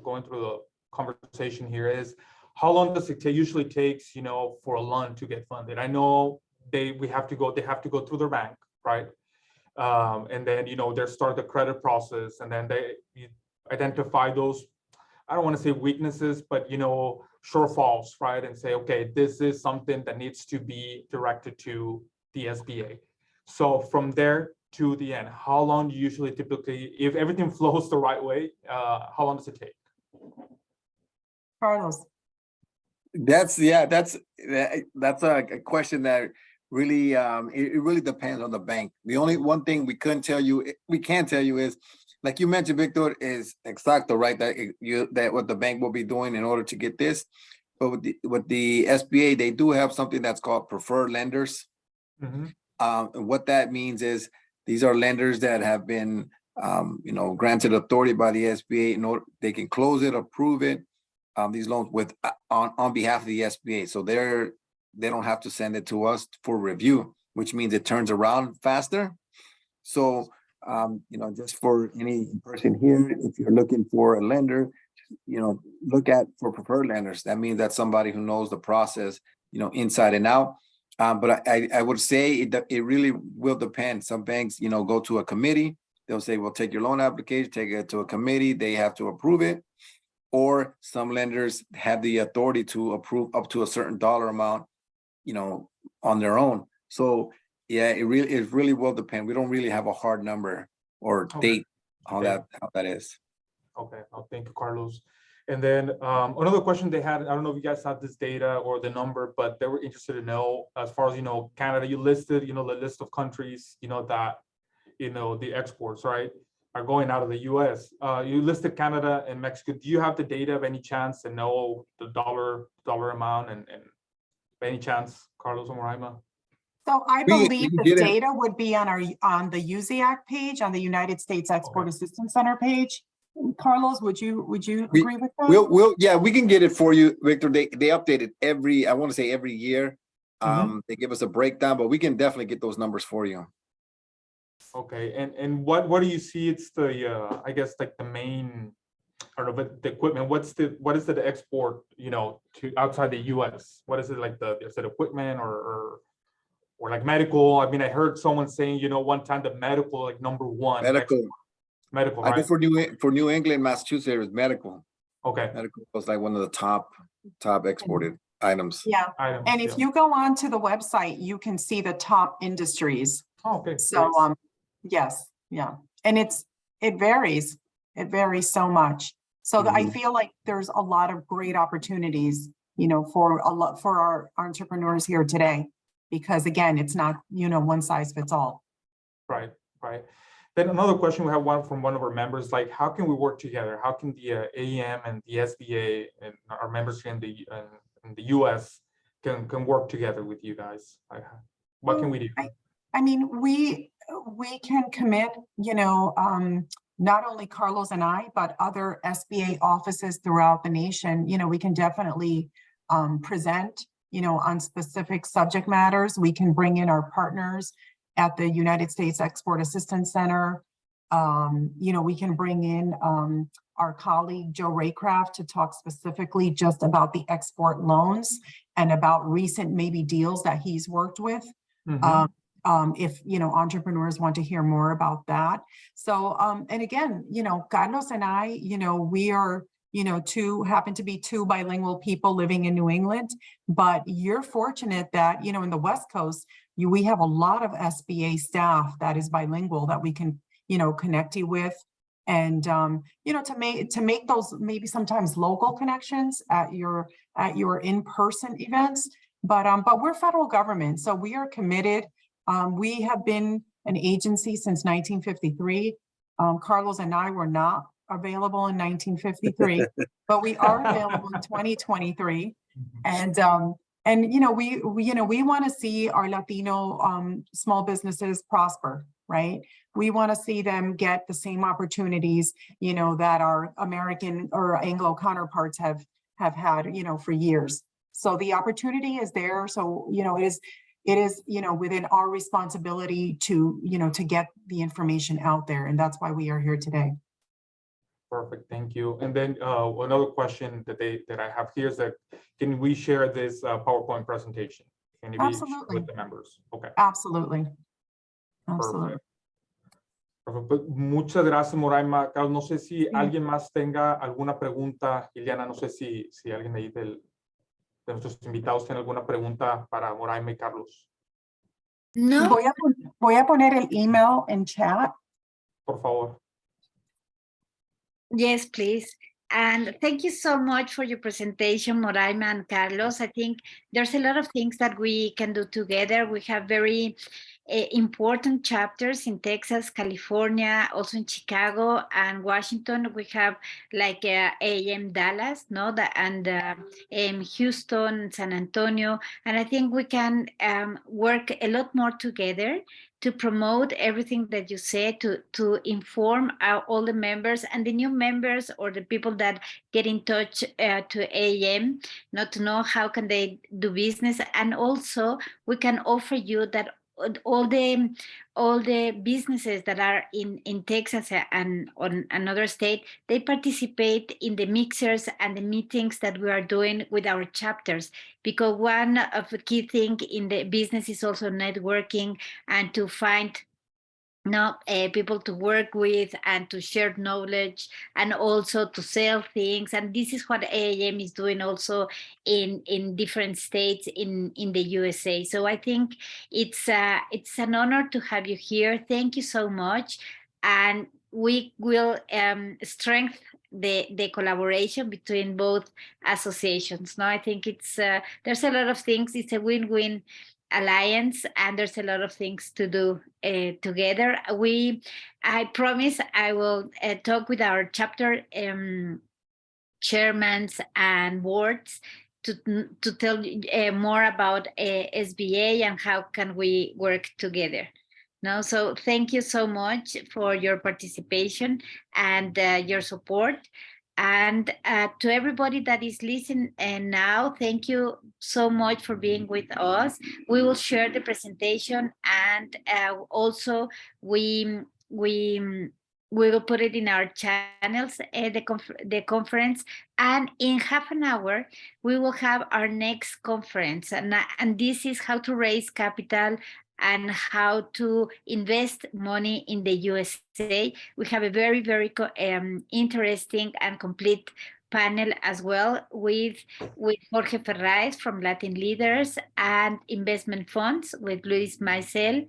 going through the conversation here is, how long does it usually takes for a loan to get funded? I know they have to go through their bank, right? And then they start the credit process, and then they identify those, I don't want to say weaknesses, but shortfalls, right? And say, okay, this is something that needs to be directed to the SBA. So from there to the end, how long do you usually typically, if everything flows the right way, how long does it take? Carlos. That's a question that really it really depends on the bank. The only one thing we can tell you is, like you mentioned, Victor, is exacto, right? That what the bank will be doing in order to get this. But with the SBA, they do have something that's called preferred lenders. Mm-hmm. What that means is these are lenders that have been granted authority by the SBA in order they can close it, approve it, these loans on behalf of the SBA. So they don't have to send it to us for review, which means it turns around faster. So just for any person here, if you're looking for a lender, look for preferred lenders. That means that's somebody who knows the process, inside and out. But I would say it really will depend. Some banks, go to a committee. They'll say, well, take your loan application, take it to a committee. They have to approve it. or some lenders have the authority to approve up to a certain dollar amount, you know, on their own. So yeah, it really will depend. We don't really have a hard number or date on how that is. Okay, oh, thank you, Carlos. And then another question they had, I don't know if you guys have this data or the number, but they were interested to know, as far as, you know, Canada, you listed, you know, the list of countries, you know, that, you know, the exports, right, are going out of the US. You listed Canada and Mexico. Do you have the data of any chance to know the dollar amount and by any chance, Carlos or Moraima? So I We believe the did it. data would be on the USIAC page, on the United States Export Assistance Center page. Carlos, would you agree with that? We'll yeah, we can get it for you, Victor. They update it every, I want to say every year. They give us a breakdown, but we can definitely get those numbers for you. Okay, and what do you see? It's the I guess like the main, I don't know, but the equipment. What is the export, you know, to outside the U.S.? What is it like? Is it equipment or like medical? I mean, I heard someone saying, you know, one time the medical like #1 medical, I right? think for New England, Massachusetts, it was medical. Okay. Medical was like one of the top exported items. Yeah, Items, and if you go on to the website, you can see the top industries. Oh, okay. So, Great. yes, yeah, and it varies so much. So I feel like there's a lot of great opportunities, you know, for our entrepreneurs here today, because again, it's not, you know, one size fits all. Right. Then another question, we have one from one of our members, like, how can we work together? How can the AEM and the SBA and our members here in the US can work together with you guys? Like, what can we do? I mean, we can commit, you know, not only Carlos and I, but other SBA offices throughout the nation. You know, we can definitely present, you know, on specific subject matters. We can bring in our partners at the United States Export Assistance Center. You know, we can bring in our colleague, Joe Raycraft, to talk specifically just about the export loans and about recent maybe deals that he's worked with. If, you know, entrepreneurs want to hear more about that. So, and again, you know, Carlos and I, you know, we are, you know, happen to be two bilingual people living in New England, but you're fortunate that, you know, in the West Coast, we have a lot of SBA staff that is bilingual that we can, you know, connect you with. And, you know, to make those maybe sometimes local connections at your in-person events, but we're federal government, so we are committed. We have been an agency since 1953. Carlos and I were not available in 1953, but we are available in 2023. And you know, we want to see our Latino small businesses prosper, right? We want to see them get the same opportunities, you know, that our American or Anglo counterparts have had, you know, for years. So the opportunity is there. So, you know, it is, you know, within our responsibility to, you know, to get the information out there. And that's why we are here today. Perfect, thank you. And then another question that I have here is that, can we share this PowerPoint presentation? Can it be shared with the members? Okay. Absolutely. Perfect. Pues muchas gracias, Moraima. Carlos, no sé si alguien más tenga alguna pregunta. Iliana, no sé si alguien ahí de nuestros invitados tiene alguna pregunta para Moraima y Carlos. No. Voy a poner el email en chat. Por favor. Yes, please. And thank you so much for your presentation, Moraima and Carlos. I think there's a lot of things that we can do together. We have very important chapters in Texas, California, also in Chicago and Washington. We have like AM Dallas, no, and Houston, San Antonio, and I think we can work a lot more together to promote everything that you said, to inform all the members and the new members or the people that get in touch to AM, not to know how can they do business. And also we can offer you that all the businesses that are in Texas and on another state, they participate in the mixers and the meetings that we are doing with our chapters, because one of the key things in the business is also networking and to find people to work with and to share knowledge and also to sell things. And this is what AIM is doing also in different states in the USA. So I think it's an honor to have you here. Thank you so much. And we will strengthen the collaboration between both associations. I think it's there's a lot of things. It's a win-win alliance, and there's a lot of things to do together. I promise I will talk with our chapter chairmen and boards to tell more about SBA and how can we work together. So thank you so much for your participation and your support. And to everybody that is listening now, thank you so much for being with us. We will share the presentation, and also we will put it in our channels, the conference. And in half an hour, we will have our next conference. And this is how to raise capital and how to invest money in the USA. We have a very, very interesting and complete panel as well with Jorge Ferraiz from Latin Leaders and Investment Funds with Luis Maisel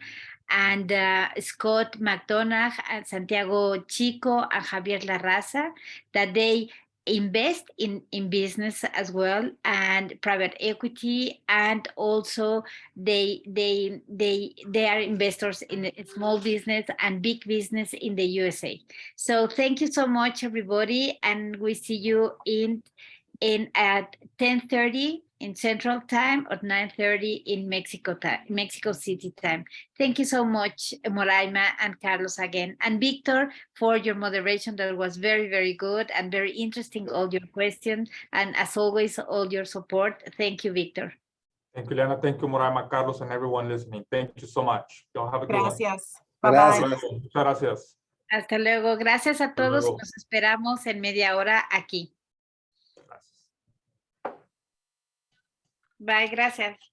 and Scott McDonough and Santiago Chico and Javier Larraza, that they invest in business as well and private equity, and also they are investors in small business and big business in the USA. So thank you so much, everybody, and we see you at 10:30 in Central Time or 9:30 in Mexico City time. Thank you so much, Moraima and Carlos again, and Victor for your moderation. That was very, very good and very interesting, all your questions, and as always, all your support. Thank you, Victor. Thank you, Liana. Thank you, Moraima, Carlos, and everyone listening. Thank you so much. Y'all have a good one. Gracias. Bye-bye. Muchas gracias. Hasta luego. Gracias a todos. luego. Nos esperamos en media hora aquí. Gracias. Bye, gracias.